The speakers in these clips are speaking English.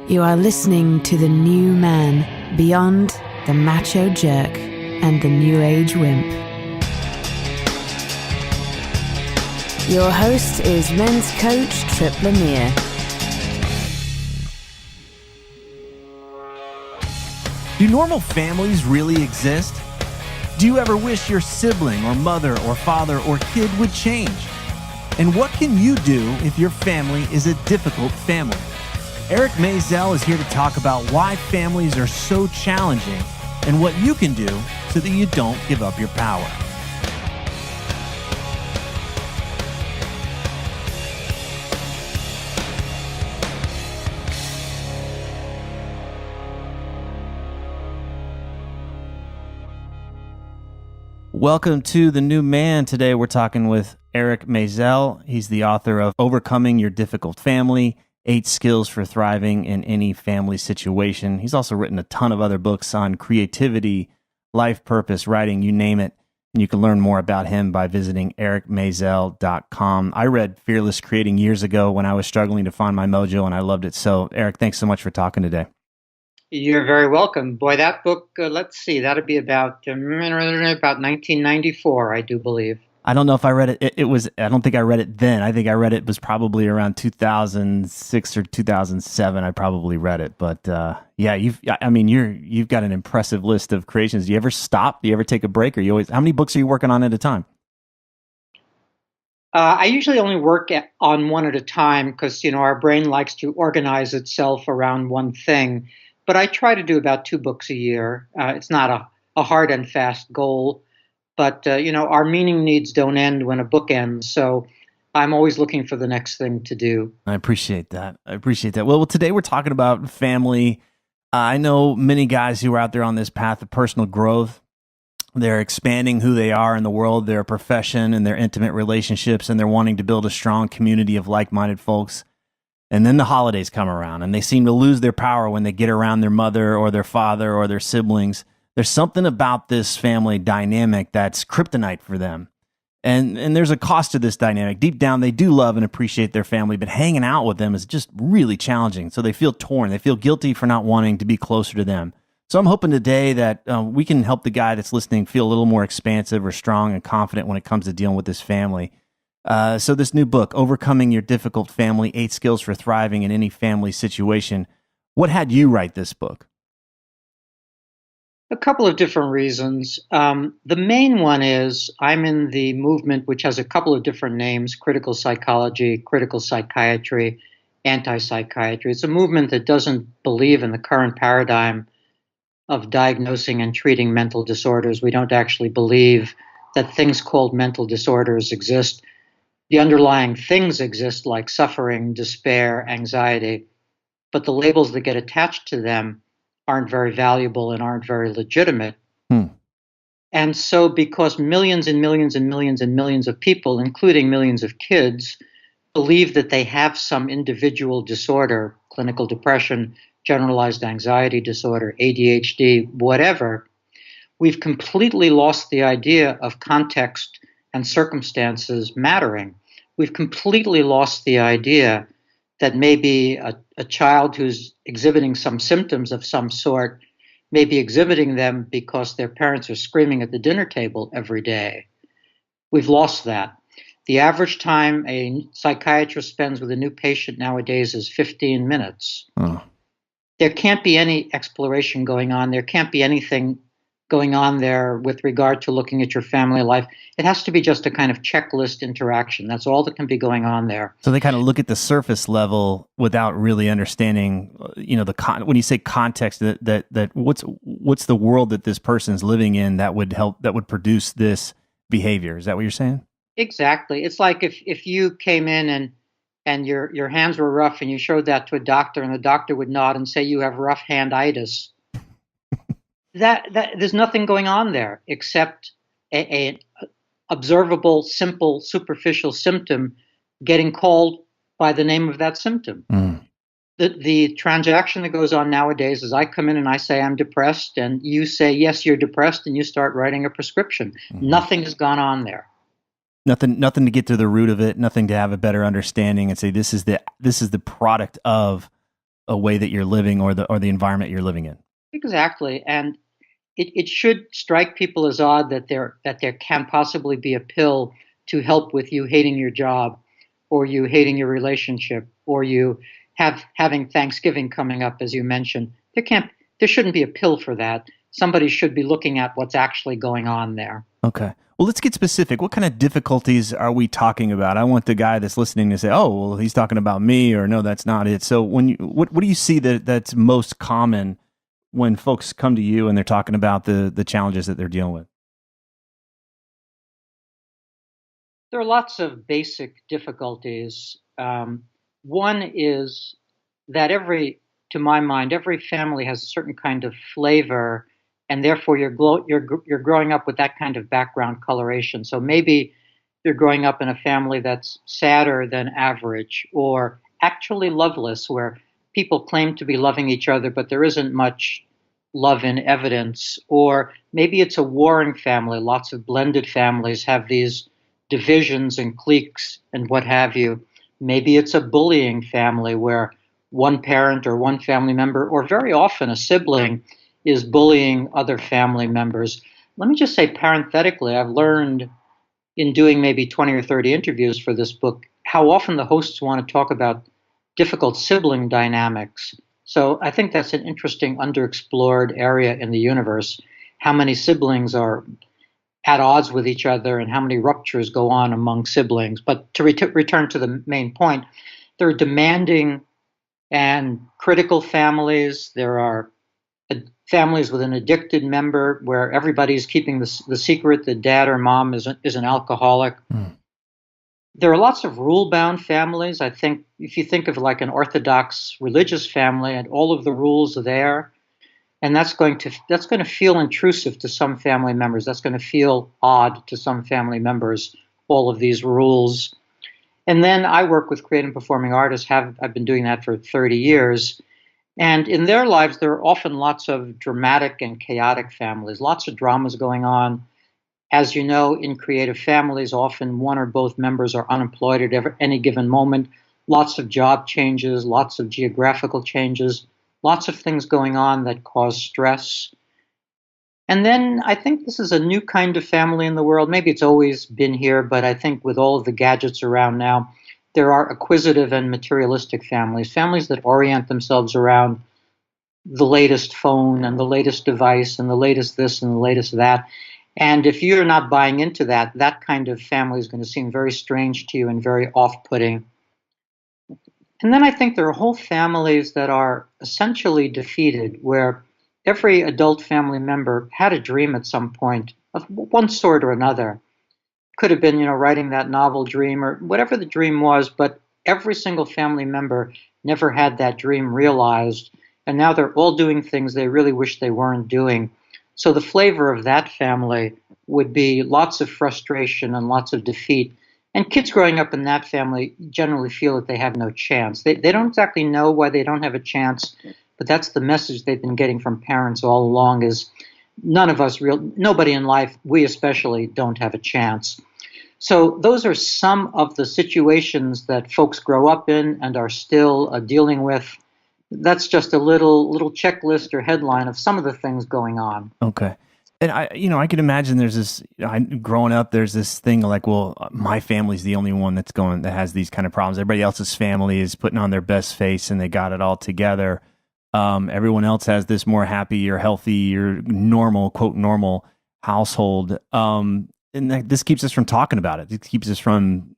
You are listening to the new man beyond the macho jerk and the new age wimp. Your host is men's coach Tripp Lanier. Do normal families really exist? Do you ever wish your sibling or mother or father or kid would change? And what can you do if your family is a difficult family? Eric Maisel is here to talk about why families are so challenging and what you can do so that you don't give up your power. Welcome to The New Man. Today we're talking with Eric Maisel. He's the author of Overcoming Your Difficult Family, 8 Skills for Thriving in Any Family Situation. He's also written a ton of other books on creativity, life purpose, writing, you name it. And you can learn more about him by visiting ericmaisel.com. I read Fearless Creating years ago when I was struggling to find my mojo, and I loved it. So, Eric, thanks so much for talking today. You're very welcome. Boy, that book, let's see, that'd be about 1994, I do believe. I don't know if I read it. I don't think I read it then. I think I read it was probably around 2006 or 2007. I probably read it. But yeah, you've got an impressive list of creations. Do you ever stop? Do you ever take a break? Or how many books are you working on at a time? I usually only work on one at a time because, our brain likes to organize itself around one thing. But I try to do about 2 books a year. It's not a hard and fast goal. But, our meaning needs don't end when a book ends. So I'm always looking for the next thing to do. I appreciate that. Well, today we're talking about family. I know many guys who are out there on this path of personal growth. They're expanding who they are in the world, their profession and their intimate relationships, and they're wanting to build a strong community of like-minded folks. And then the holidays come around, and they seem to lose their power when they get around their mother or their father or their siblings. There's something about this family dynamic that's kryptonite for them. And there's a cost to this dynamic. Deep down, they do love and appreciate their family, but hanging out with them is just really challenging. So they feel torn. They feel guilty for not wanting to be closer to them. So I'm hoping today that we can help the guy that's listening feel a little more expansive or strong and confident when it comes to dealing with this family. So this new book, Overcoming Your Difficult Family, 8 Skills for Thriving in Any Family Situation. What had you write this book? A couple of different reasons. The main one is I'm in the movement which has a couple of different names: critical psychology, critical psychiatry, anti-psychiatry. It's a movement that doesn't believe in the current paradigm of diagnosing and treating mental disorders. We don't actually believe that things called mental disorders exist. The underlying things exist, like suffering, despair, anxiety, but the labels that get attached to them aren't very valuable and aren't very legitimate. And so because millions and millions and millions and millions of people, including millions of kids, believe that they have some individual disorder, clinical depression, generalized anxiety disorder, ADHD, whatever, we've completely lost the idea of context and circumstances mattering. We've completely lost the idea that maybe a child who's exhibiting some symptoms of some sort may be exhibiting them because their parents are screaming at the dinner table every day. We've lost that. The average time a psychiatrist spends with a new patient nowadays is 15 minutes. Oh. There can't be any exploration going on. There can't be anything going on there with regard to looking at your family life. It has to be just a kind of checklist interaction. That's all that can be going on there. So they kind of look at the surface level without really understanding, when you say context, that what's the world that this person's living in that would produce this behavior. Is that what you're saying? Exactly. It's like if you came in and your hands were rough and you showed that to a doctor and the doctor would nod and say you have rough handitis. That there's nothing going on there except a observable, simple, superficial symptom getting called by the name of that symptom. The transaction that goes on nowadays is I come in and I say I'm depressed, and you say yes, you're depressed, and you start writing a prescription. Nothing has gone on there. Nothing to get to the root of it. Nothing to have a better understanding and say this is the product of a way that you're living or the environment you're living in. Exactly. And it should strike people as odd that there can possibly be a pill to help with you hating your job, or you hating your relationship, or you having Thanksgiving coming up, as you mentioned. There shouldn't be a pill for that. Somebody should be looking at what's actually going on there. Okay. Well, let's get specific. What kind of difficulties are we talking about? I want the guy that's listening to say, "Oh, well, he's talking about me," or "No, that's not it." So, what do you see that's most common when folks come to you and they're talking about the challenges that they're dealing with? There are lots of basic difficulties. One is that to my mind, every family has a certain kind of flavor, and therefore you're growing up with that kind of background coloration. So maybe you're growing up in a family that's sadder than average, or actually loveless, where people claim to be loving each other, but there isn't much love in evidence. Or maybe it's a warring family. Lots of blended families have these divisions and cliques and what have you. Maybe it's a bullying family where one parent or one family member, or very often a sibling, is bullying other family members. Let me just say parenthetically, I've learned in doing maybe 20 or 30 interviews for this book how often the hosts want to talk about difficult sibling dynamics. So I think that's an interesting underexplored area in the universe. How many siblings are at odds with each other and how many ruptures go on among siblings. But to return to the main point, there are demanding and critical families. There are families with an addicted member where everybody's keeping the secret that dad or mom is an alcoholic. Mm. There are lots of rule-bound families. I think if you think of like an Orthodox religious family and all of the rules are there, and that's going to feel intrusive to some family members. That's going to feel odd to some family members, all of these rules. And then I work with creative and performing artists. I've been doing that for 30 years. And in their lives, there are often lots of dramatic and chaotic families, lots of dramas going on. As you know, in creative families, often one or both members are unemployed at any given moment. Lots of job changes, lots of geographical changes, lots of things going on that cause stress. And then I think this is a new kind of family in the world. Maybe it's always been here, but I think with all of the gadgets around now, there are acquisitive and materialistic families, families that orient themselves around the latest phone and the latest device and the latest this and the latest that. And if you're not buying into that, that kind of family is going to seem very strange to you and very off-putting. And then I think there are whole families that are essentially defeated, where every adult family member had a dream at some point of one sort or another. Could have been, writing that novel dream or whatever the dream was, but every single family member never had that dream realized. And now they're all doing things they really wish they weren't doing. So the flavor of that family would be lots of frustration and lots of defeat. And kids growing up in that family generally feel that they have no chance. They don't exactly know why they don't have a chance, but that's the message they've been getting from parents all along is nobody in life, we especially, don't have a chance. So those are some of the situations that folks grow up in and are still dealing with. That's just a little checklist or headline of some of the things going on. Okay. And I can imagine there's this, growing up, there's this thing like, well, my family's the only one that has these kind of problems. Everybody else's family is putting on their best face and they got it all together. Everyone else has this more happy or healthy or normal, quote, normal household. And this keeps us from talking about it. It keeps us from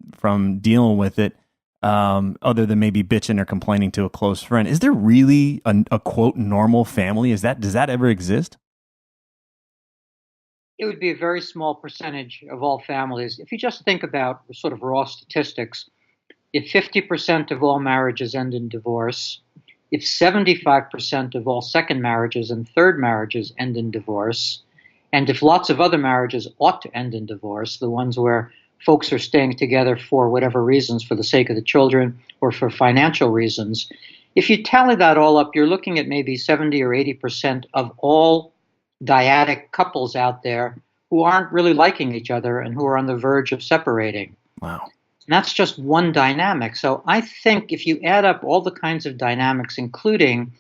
dealing with it. Other than maybe bitching or complaining to a close friend. Is there really a quote normal family? Does that ever exist? It would be a very small percentage of all families. If you just think about sort of raw statistics, if 50% of all marriages end in divorce, if 75% of all second marriages and third marriages end in divorce, and if lots of other marriages ought to end in divorce, the ones where folks are staying together for whatever reasons, for the sake of the children or for financial reasons. If you tally that all up, you're looking at maybe 70 or 80% of all dyadic couples out there who aren't really liking each other and who are on the verge of separating. Wow. And that's just one dynamic. So I think if you add up all the kinds of dynamics, including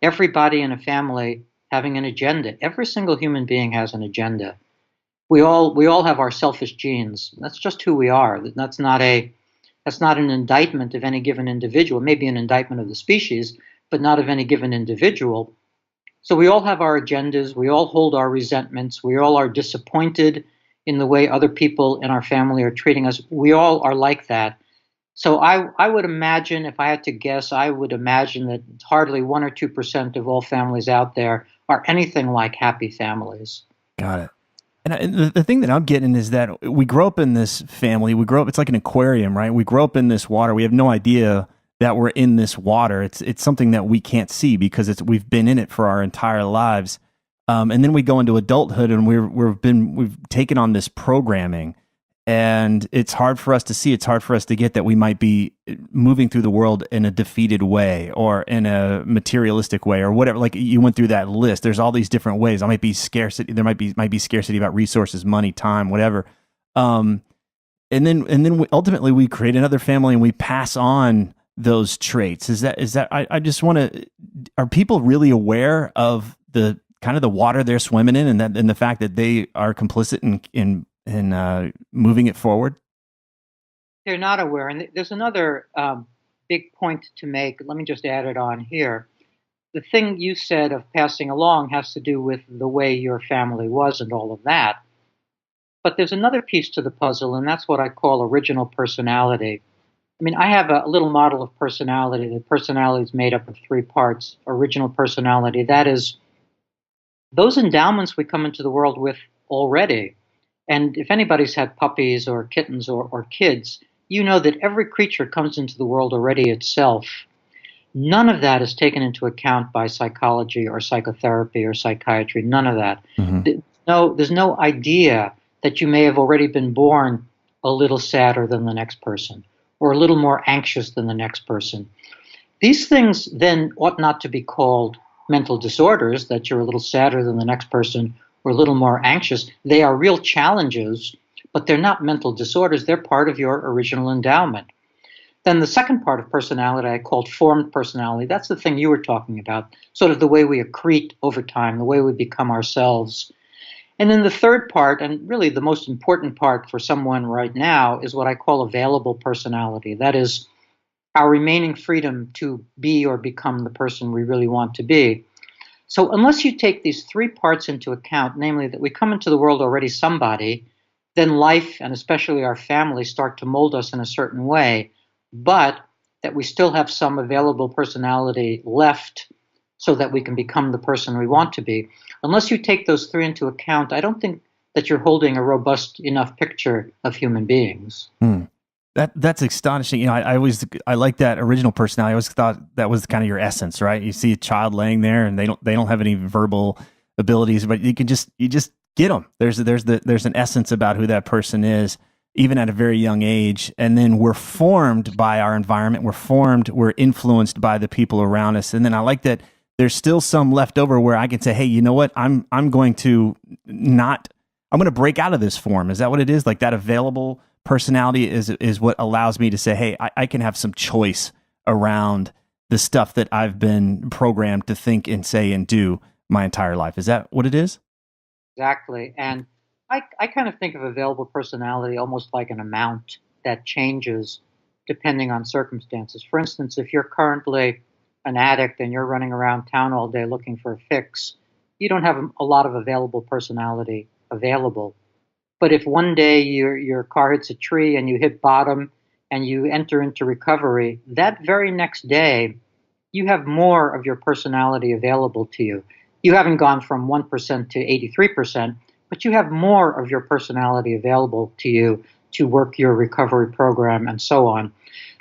everybody in a family having an agenda, every single human being has an agenda. We all have our selfish genes. That's just who we are. That's not an indictment of any given individual. Maybe an indictment of the species, but not of any given individual. So we all have our agendas. We all hold our resentments. We all are disappointed in the way other people in our family are treating us. We all are like that. So I would imagine, if I had to guess, I would imagine that hardly 1 or 2% of all families out there are anything like happy families. Got it. And the thing that I'm getting is that we grow up in this family. It's like an aquarium, right? We grow up in this water. We have no idea that we're in this water. It's something that we can't see because we've been in it for our entire lives. And then we go into adulthood and we've taken on this programming, and it's hard for us to see. It's hard for us to get that we might be moving through the world in a defeated way or in a materialistic way or whatever. Like you went through that list. There's all these different ways. There might be scarcity. There might be scarcity about resources, money, time, whatever. And then ultimately we create another family and we pass on those traits. Is that? I just want to. Are people really aware of the kind of the water they're swimming in, and the fact that they are complicit in moving it forward? They're not aware. And there's another big point to make. Let me just add it on here. The thing you said of passing along has to do with the way your family was and all of that. But there's another piece to the puzzle, and that's what I call original personality. I mean, I have a little model of personality. The personality is made up of 3 parts. Original personality, that is, those endowments we come into the world with already. And if anybody's had puppies or kittens or kids, you know that every creature comes into the world already itself. None of that is taken into account by psychology or psychotherapy or psychiatry. None of that. Mm-hmm. There's no idea that you may have already been born a little sadder than the next person or a little more anxious than the next person. These things then ought not to be called mental disorders, that you're a little sadder than the next person or a little more anxious. They are real challenges, but they're not mental disorders. They're part of your original endowment. Then the second part of personality I called formed personality. That's the thing you were talking about, sort of the way we accrete over time, the way we become ourselves. And then the third part, and really the most important part for someone right now, is what I call available personality. That is our remaining freedom to be or become the person we really want to be. So unless you take these 3 parts into account, namely that we come into the world already somebody, then life and especially our family start to mold us in a certain way, but that we still have some available personality left so that we can become the person we want to be. Unless you take those 3 into account, I don't think that you're holding a robust enough picture of human beings. That's astonishing. You know, I like that original personality. I always thought that was kind of your essence, right? You see a child laying there, and they don't have any verbal abilities, but you just get them. There's an essence about who that person is, even at a very young age. And then we're formed by our environment. We're influenced by the people around us. And then I like that there's still some left over where I can say, hey, you know what? I'm going to break out of this form. Is that what it is? Like that available personality is what allows me to say, hey, I can have some choice around the stuff that I've been programmed to think and say and do my entire life. Is that what it is? Exactly. And I kind of think of available personality almost like an amount that changes depending on circumstances. For instance, if you're currently an addict and you're running around town all day looking for a fix, you don't have a lot of available personality available. But if one day your car hits a tree and you hit bottom and you enter into recovery, that very next day, you have more of your personality available to you. You haven't gone from 1% to 83%, but you have more of your personality available to you to work your recovery program and so on.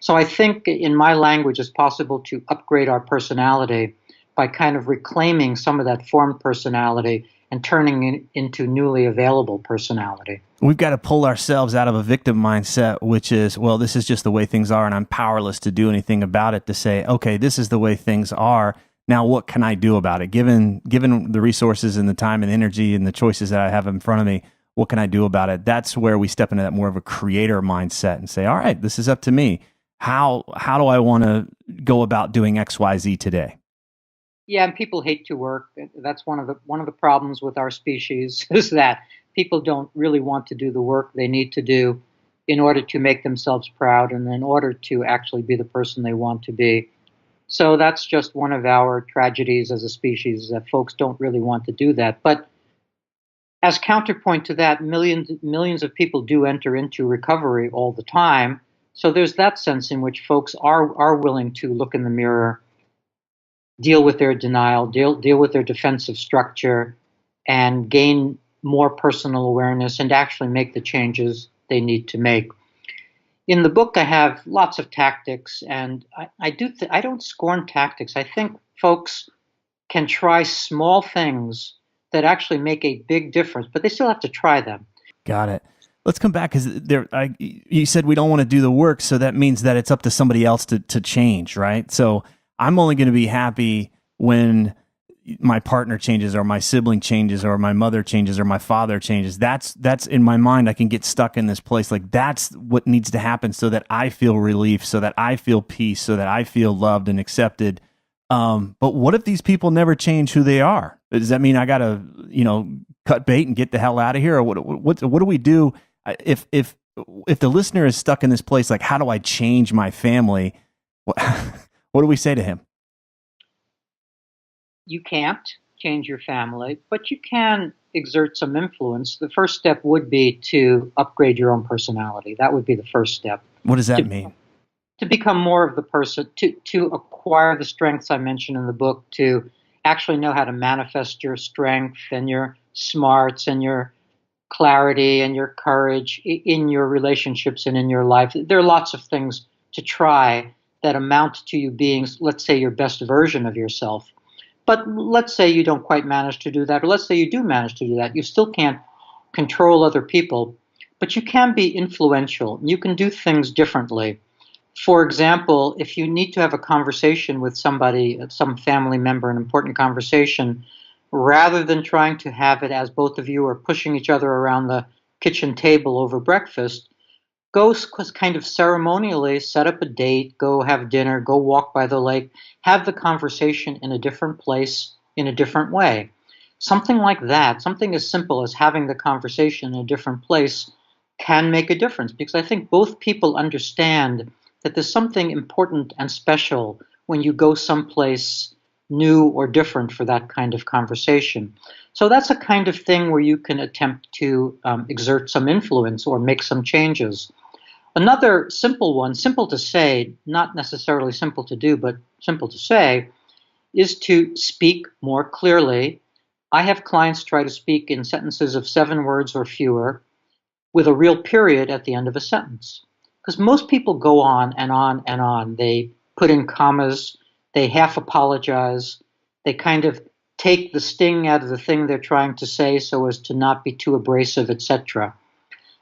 So I think in my language, it's possible to upgrade our personality by kind of reclaiming some of that formed personality and turning it into newly available personality. We've got to pull ourselves out of a victim mindset, which is, well, this is just the way things are and I'm powerless to do anything about it, to say, okay, this is the way things are. Now, what can I do about it? Given the resources and the time and energy and the choices that I have in front of me, what can I do about it? That's where we step into that more of a creator mindset and say, all right, this is up to me. How do I want to go about doing XYZ today? Yeah, and people hate to work. That's one of the problems with our species is that people don't really want to do the work they need to do in order to make themselves proud and in order to actually be the person they want to be. So that's just one of our tragedies as a species, is that folks don't really want to do that. But as counterpoint to that, millions of people do enter into recovery all the time. So there's that sense in which folks are willing to look in the mirror, deal with their denial, deal with their defensive structure, and gain more personal awareness and actually make the changes they need to make. In the book, I have lots of tactics, and I don't scorn tactics. I think folks can try small things that actually make a big difference, but they still have to try them. Got it. Let's come back, because you said we don't want to do the work, so that means that it's up to somebody else to change, right? So I'm only going to be happy when my partner changes, or my sibling changes, or my mother changes, or my father changes. That's in my mind. I can get stuck in this place. Like, that's what needs to happen so that I feel relief, so that I feel peace, so that I feel loved and accepted. But what if these people never change who they are? Does that mean I got to, cut bait and get the hell out of here? Or what do we do if the listener is stuck in this place? Like, how do I change my family? What do we say to him? You can't change your family, but you can exert some influence. The first step would be to upgrade your own personality. That would be the first step. What does that mean? To become more of the person, to acquire the strengths I mentioned in the book, to actually know how to manifest your strength and your smarts and your clarity and your courage in your relationships and in your life. There are lots of things to try that amount to you being, let's say, your best version of yourself. But let's say you don't quite manage to do that, or let's say you do manage to do that. You still can't control other people, but you can be influential. You can do things differently. For example, if you need to have a conversation with somebody, some family member, an important conversation, rather than trying to have it as both of you are pushing each other around the kitchen table over breakfast, go kind of ceremonially set up a date, go have dinner, go walk by the lake, have the conversation in a different place, in a different way. Something like that, something as simple as having the conversation in a different place, can make a difference, because I think both people understand that there's something important and special when you go someplace new or different for that kind of conversation. So that's a kind of thing where you can attempt to exert some influence or make some changes. Another simple one, simple to say, not necessarily simple to do, but simple to say, is to speak more clearly. I have clients try to speak in sentences of 7 words or fewer with a real period at the end of a sentence. Because most people go on and on and on. They put in commas, they half apologize, they kind of take the sting out of the thing they're trying to say so as to not be too abrasive, etc.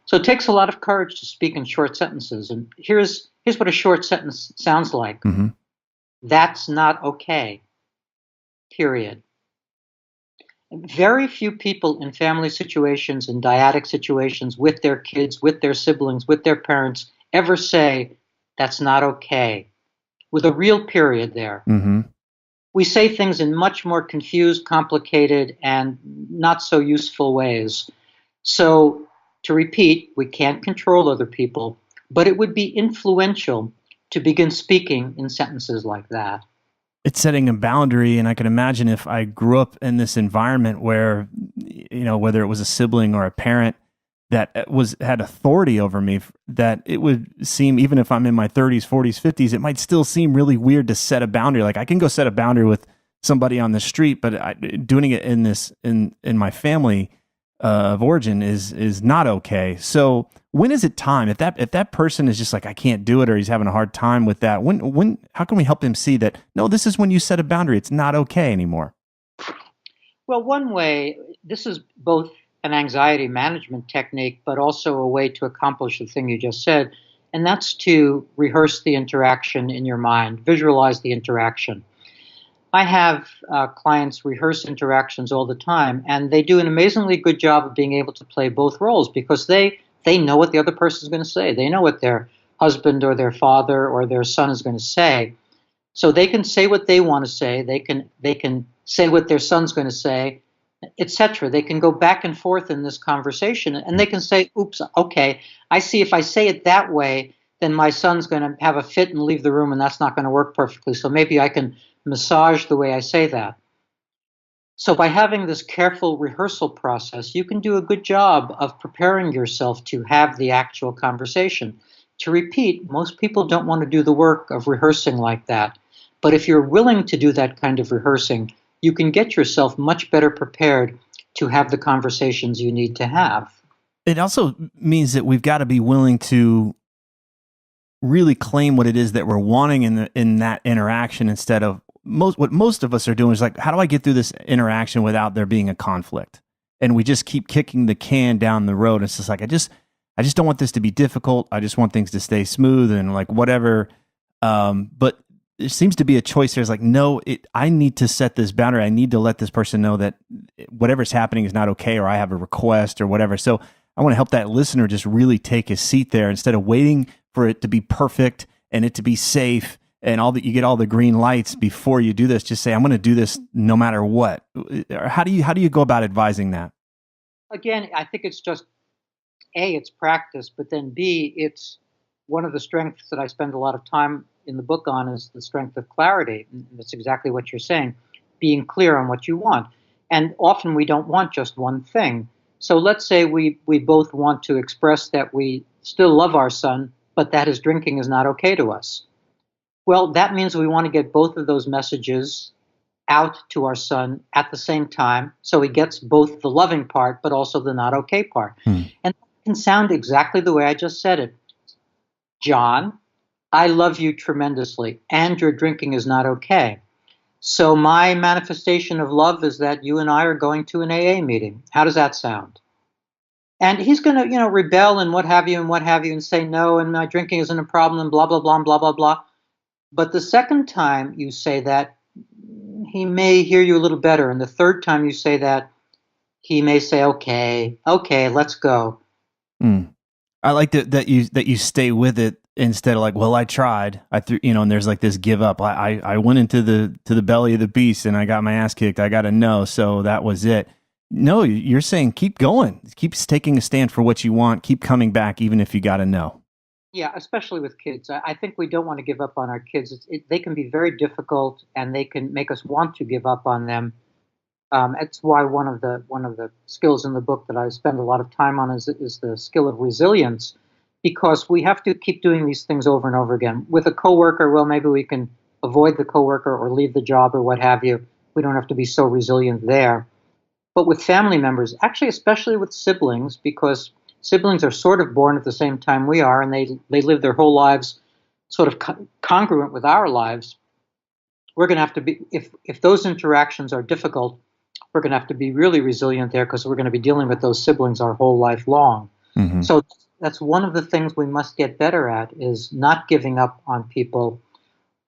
So it takes a lot of courage to speak in short sentences. And here's what a short sentence sounds like. Mm-hmm. That's not okay. Period. Very few people in family situations, in dyadic situations, with their kids, with their siblings, with their parents, ever say, that's not okay, with a real period there. Mm-hmm. We say things in much more confused, complicated, and not so useful ways. So, to repeat, we can't control other people, but it would be influential to begin speaking in sentences like that. It's setting a boundary, and I can imagine if I grew up in this environment where, whether it was a sibling or a parent that had authority over me, that it would seem, even if I'm in my 30s, 40s, 50s, it might still seem really weird to set a boundary. Like, I can go set a boundary with somebody on the street, but doing it in my family of origin is not okay. So when is it time? If that person is just like, I can't do it, or he's having a hard time with that, when how can we help him see that, no, this is when you set a boundary, it's not okay anymore? Well, one way, this is both an anxiety management technique, but also a way to accomplish the thing you just said, and that's to rehearse the interaction in your mind, visualize the interaction. I have clients rehearse interactions all the time, and they do an amazingly good job of being able to play both roles because they know what the other person is going to say. They know what their husband or their father or their son is going to say. So they can say what they want to say. They can say what their son's going to say, etc. They can go back and forth in this conversation, and they can say, "Oops, okay, I see. If I say it that way, then my son's going to have a fit and leave the room, and that's not going to work perfectly. So maybe I can massage the way I say that." So by having this careful rehearsal process, you can do a good job of preparing yourself to have the actual conversation. To repeat, most people don't want to do the work of rehearsing like that. But if you're willing to do that kind of rehearsing, you can get yourself much better prepared to have the conversations you need to have. It also means that we've got to be willing to really claim what it is that we're wanting in that interaction instead of what most of us are doing is like, how do I get through this interaction without there being a conflict? And we just keep kicking the can down the road. It's just like, I just don't want this to be difficult. I just want things to stay smooth and like whatever. But there seems to be a choice here. It's like, no, I need to set this boundary. I need to let this person know that whatever's happening is not okay, or I have a request or whatever. So I want to help that listener just really take a seat there instead of waiting for it to be perfect and it to be safe and you get all the green lights before you do this. Just say, I'm going to do this no matter what. How do you go about advising that? Again, I think it's just A, it's practice, but then B, it's one of the strengths that I spend a lot of time in the book on is the strength of clarity. And that's exactly what you're saying, being clear on what you want. And often we don't want just one thing. So let's say we both want to express that we still love our son, but that his drinking is not okay to us. Well, that means we want to get both of those messages out to our son at the same time, so he gets both the loving part, but also the not okay part. And that can sound exactly the way I just said it. John, I love you tremendously, and your drinking is not okay. So my manifestation of love is that you and I are going to an AA meeting. How does that sound? And he's going to, rebel and what have you, and say no, and my drinking isn't a problem, and blah, blah, blah, blah, blah, blah. But the second time you say that, he may hear you a little better. And the third time you say that, he may say, okay, let's go. I like that you stay with it instead of like, well, I tried, and there's like this give up. I went into the belly of the beast and I got my ass kicked. I got a no, so that was it. No, you're saying keep going, keep taking a stand for what you want, keep coming back, even if you got a no. Yeah, especially with kids. I think we don't want to give up on our kids. They can be very difficult, and they can make us want to give up on them. That's why one of the skills in the book that I spend a lot of time on is the skill of resilience, because we have to keep doing these things over and over again. With a coworker, well, maybe we can avoid the coworker or leave the job or what have you. We don't have to be so resilient there. But with family members, actually, especially with siblings, because siblings are sort of born at the same time we are, and they live their whole lives sort of congruent with our lives. We're going to have to be, if those interactions are difficult, we're going to have to be really resilient there because we're going to be dealing with those siblings our whole life long. Mm-hmm. So that's one of the things we must get better at, is not giving up on people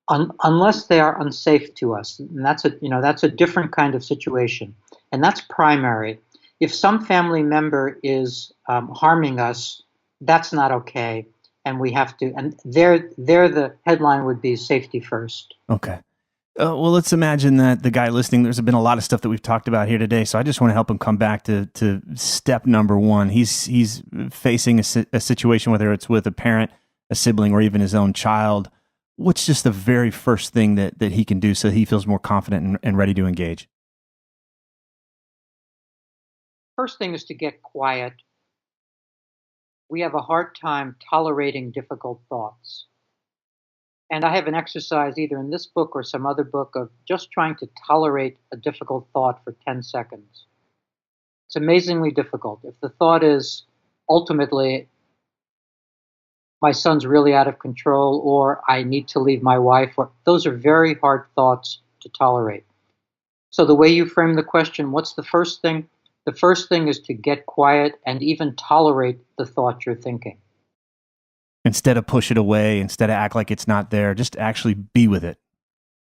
unless they are unsafe to us. And that's a different kind of situation. And that's primary. If some family member is harming us, that's not okay. And we have to, and there the headline would be safety first. Okay. Well, let's imagine that the guy listening, there's been a lot of stuff that we've talked about here today. So I just want to help him come back to step number one. He's facing a situation, whether it's with a parent, a sibling, or even his own child. What's just the very first thing that he can do so he feels more confident and ready to engage? First thing is to get quiet. We have a hard time tolerating difficult thoughts. And I have an exercise either in this book or some other book of just trying to tolerate a difficult thought for 10 seconds. It's amazingly difficult. If the thought is ultimately, my son's really out of control, or I need to leave my wife, or those are very hard thoughts to tolerate. So the way you frame the question, what's the first thing? The first thing is to get quiet and even tolerate the thought you're thinking. Instead of push it away, instead of act like it's not there, just actually be with it.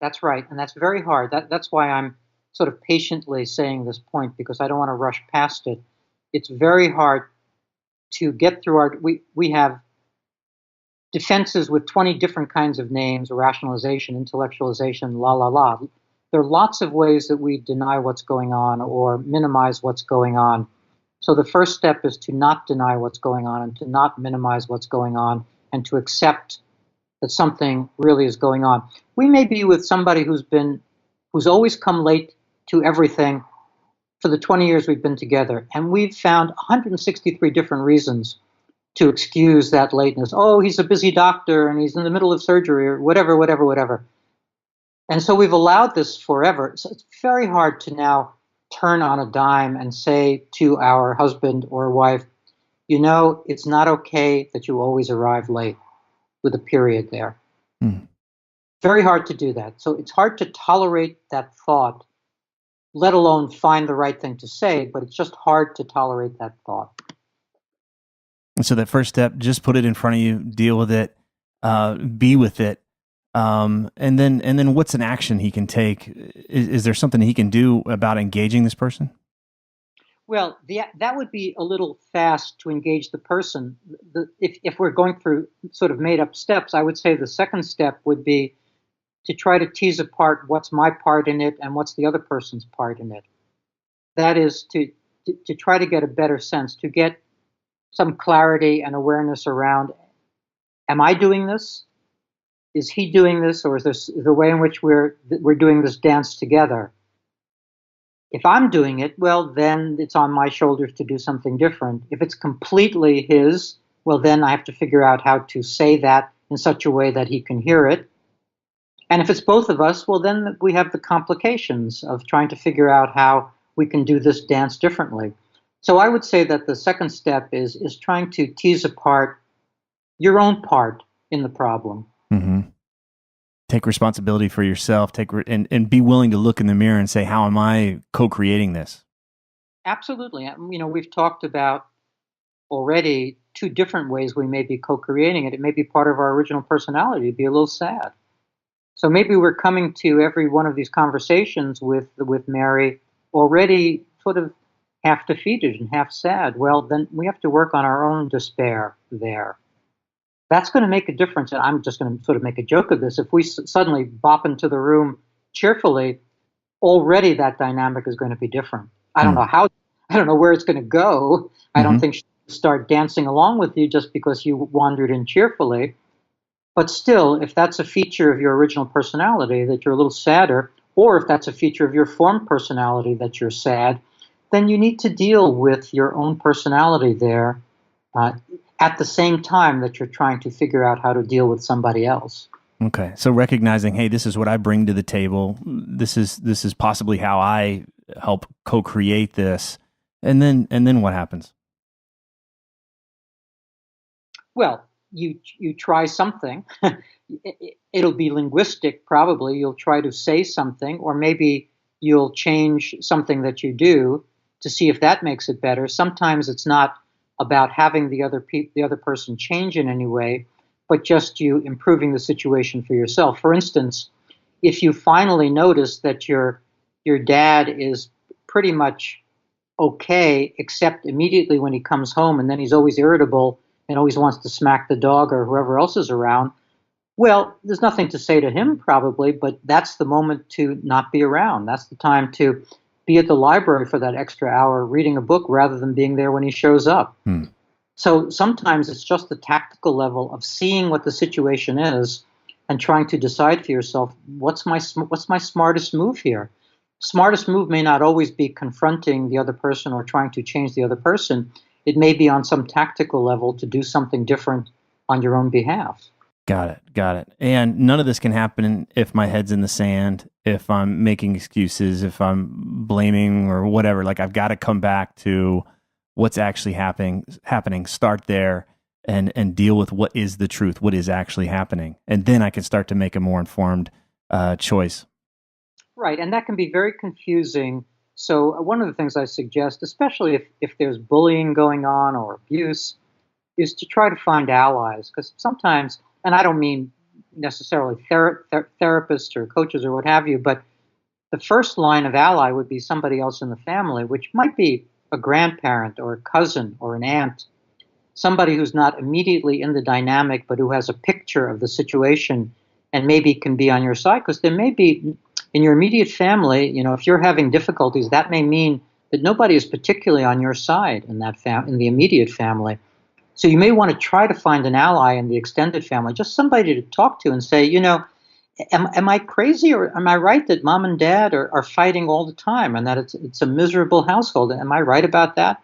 That's right, and that's very hard. That's why I'm sort of patiently saying this point because I don't want to rush past it. It's very hard to get through our. We have defenses with 20 different kinds of names: rationalization, intellectualization, la la la. There are lots of ways that we deny what's going on or minimize what's going on. So the first step is to not deny what's going on and to not minimize what's going on and to accept that something really is going on. We may be with somebody who's always come late to everything for the 20 years we've been together, and we've found 163 different reasons to excuse that lateness. Oh, he's a busy doctor and he's in the middle of surgery or whatever, whatever, whatever. And so we've allowed this forever. So it's very hard to now turn on a dime and say to our husband or wife, you know, it's not okay that you always arrive late, with a period there. Hmm. Very hard to do that. So it's hard to tolerate that thought, let alone find the right thing to say, but it's just hard to tolerate that thought. And so that first step, just put it in front of you, deal with it, be with it. And then what's an action he can take? Is there something he can do about engaging this person? Well, that would be a little fast to engage the person. If we're going through sort of made up steps, I would say the second step would be to try to tease apart what's my part in it and what's the other person's part in it. That is to try to get a better sense, to get some clarity and awareness around, am I doing this? Is he doing this? Or is this the way in which we're doing this dance together? If I'm doing it, well, then it's on my shoulders to do something different. If it's completely his, well, then I have to figure out how to say that in such a way that he can hear it. And if it's both of us, well, then we have the complications of trying to figure out how we can do this dance differently. So I would say that the second step is trying to tease apart your own part in the problem. Mm-hmm. Take responsibility for yourself. And be willing to look in the mirror and say, "How am I co-creating this?" Absolutely. You know, we've talked about already two different ways we may be co-creating it. It may be part of our original personality. It'd be a little sad. So maybe we're coming to every one of these conversations with Mary already sort of half defeated and half sad. Well, then we have to work on our own despair there. That's going to make a difference. And I'm just going to sort of make a joke of this. If we suddenly bop into the room cheerfully, already that dynamic is going to be different. I don't know where it's going to go. I don't think she'll start dancing along with you just because you wandered in cheerfully. But still, if that's a feature of your original personality, that you're a little sadder, or if that's a feature of your formed personality that you're sad, then you need to deal with your own personality there at the same time that you're trying to figure out how to deal with somebody else. Okay. So recognizing, hey, this is what I bring to the table. This is possibly how I help co-create this. And then what happens? Well, you try something. It'll be linguistic, probably. You'll try to say something, or maybe you'll change something that you do to see if that makes it better. Sometimes it's not about having the other person change in any way, but just you improving the situation for yourself. For instance, if you finally notice that your dad is pretty much okay, except immediately when he comes home, and then he's always irritable and always wants to smack the dog or whoever else is around, well, there's nothing to say to him probably, but that's the moment to not be around. That's the time to be at the library for that extra hour reading a book rather than being there when he shows up. So sometimes it's just the tactical level of seeing what the situation is and trying to decide for yourself, what's my smartest move here? Smartest move may not always be confronting the other person or trying to change the other person. It may be on some tactical level to do something different on your own behalf. Got it. And none of this can happen if my head's in the sand, if I'm making excuses, if I'm blaming or whatever. Like, I've got to come back to what's actually happening, start there and deal with what is the truth, what is actually happening. And then I can start to make a more informed choice. Right. And that can be very confusing. So one of the things I suggest, especially if there's bullying going on or abuse, is to try to find allies. Because sometimes, and I don't mean, necessarily therapists or coaches or what have you, but the first line of ally would be somebody else in the family, which might be a grandparent or a cousin or an aunt, somebody who's not immediately in the dynamic, but who has a picture of the situation and maybe can be on your side. Because there may be, in your immediate family, if you're having difficulties, that may mean that nobody is particularly on your side in in the immediate family. So you may want to try to find an ally in the extended family, just somebody to talk to and say, am I crazy, or am I right that mom and dad are fighting all the time and that it's a miserable household? Am I right about that?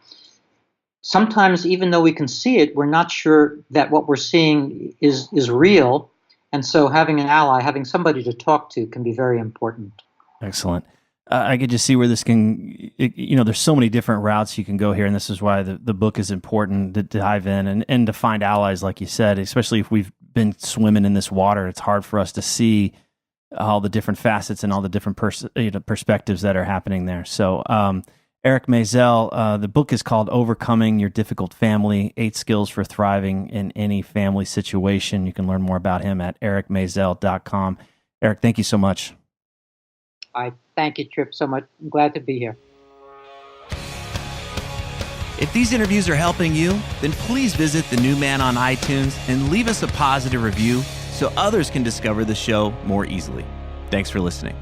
Sometimes, even though we can see it, we're not sure that what we're seeing is real. And so having an ally, having somebody to talk to, can be very important. Excellent. I could just see where this can, there's so many different routes you can go here. And this is why the book is important to dive in and to find allies, like you said, especially if we've been swimming in this water. It's hard for us to see all the different facets and all the different perspectives that are happening there. So, Eric Maisel, the book is called Overcoming Your Difficult Family, 8 Skills for Thriving in Any Family Situation. You can learn more about him at ericmaisel.com. Eric, thank you so much. I thank you, Tripp, so much. I'm glad to be here. If these interviews are helping you, then please visit The New Man on iTunes and leave us a positive review so others can discover the show more easily. Thanks for listening.